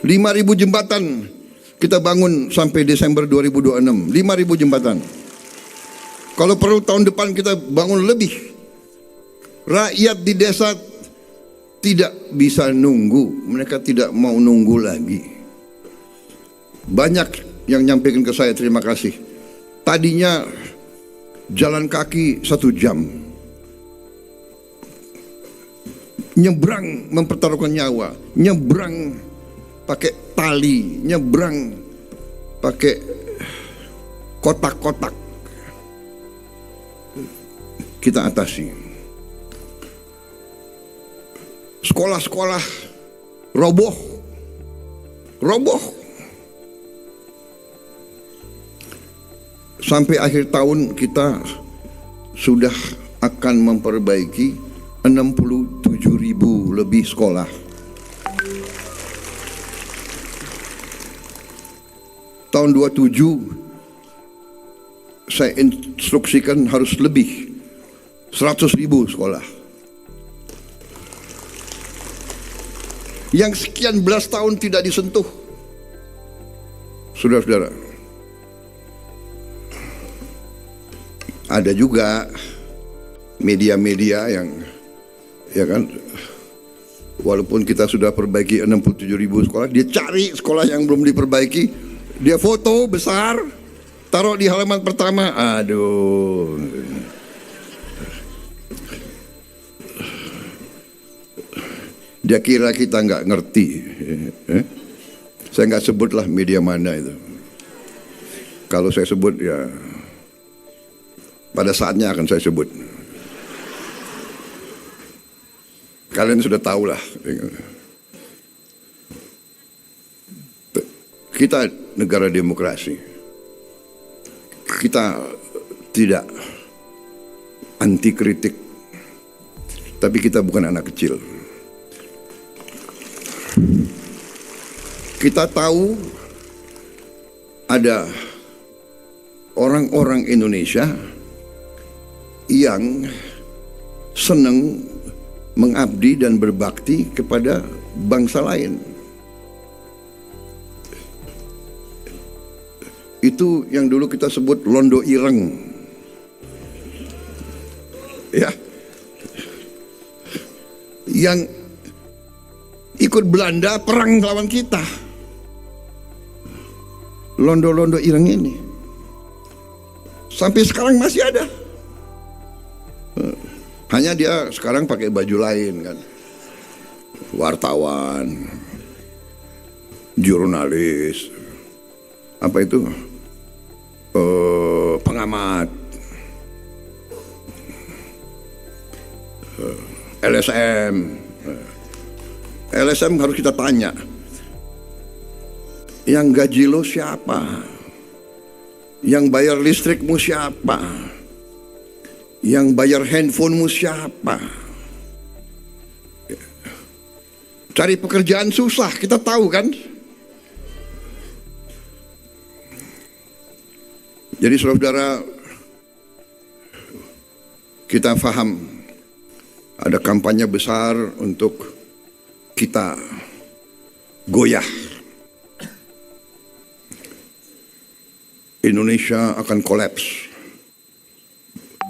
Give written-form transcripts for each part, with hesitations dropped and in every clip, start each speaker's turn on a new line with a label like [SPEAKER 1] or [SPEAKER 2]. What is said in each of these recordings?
[SPEAKER 1] 5.000 jembatan kita bangun sampai Desember 2026. 5.000 jembatan. Kalau perlu tahun depan kita bangun lebih. Rakyat di desa tidak bisa nunggu. Mereka tidak mau nunggu lagi. Banyak yang nyampaikan ke saya terima kasih. Tadinya jalan kaki 1 jam. Nyebrang mempertaruhkan nyawa. Nyebrang pakai tali. Nyebrang pakai kotak-kotak. Kita atasi. Sekolah-sekolah roboh. Sampai akhir tahun kita sudah akan memperbaiki 67.000 lebih sekolah. Tahun 27 saya instruksikan harus lebih 100.000 sekolah. Yang sekian belas tahun tidak disentuh. Saudara-saudara, ada juga media-media yang, ya kan, walaupun kita sudah perbaiki 67.000 sekolah, dia cari sekolah yang belum diperbaiki, dia foto besar, taruh di halaman pertama. Aduh, dia kira kita nggak ngerti. Saya nggak sebutlah media mana itu. Kalau saya sebut ya pada saatnya akan saya sebut. Kalian sudah tahu lah. Kita negara demokrasi. Kita tidak anti kritik. Tapi kita bukan anak kecil. Kita tahu ada orang-orang Indonesia yang senang mengabdi dan berbakti kepada bangsa lain. Itu yang dulu kita sebut londo ireng. Ya. Yang ikut Belanda perang lawan kita. Londo-londo ireng ini sampai sekarang masih ada. Hanya dia sekarang pakai baju lain kan. Wartawan, jurnalis, apa itu? Pengamat, LSM. LSM harus kita tanya, yang gaji lo siapa? Yang bayar listrikmu siapa? Yang bayar handphonemu siapa? Cari pekerjaan susah, kita tahu kan? Jadi saudara, kita paham ada kampanye besar untuk kita goyah. Indonesia akan kolaps.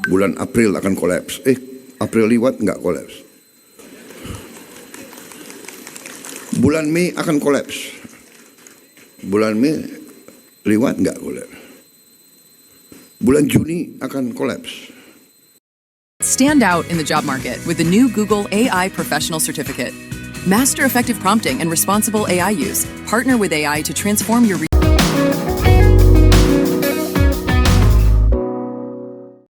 [SPEAKER 1] Bulan April akan kolaps. April liwat nggak kolaps. Bulan Mei akan kolaps. Bulan Mei liwat nggak kolaps. Bulan Juni akan kolaps.
[SPEAKER 2] Stand out in the job market with the new Google AI Professional Certificate. Master effective prompting and responsible AI use. Partner with AI to transform your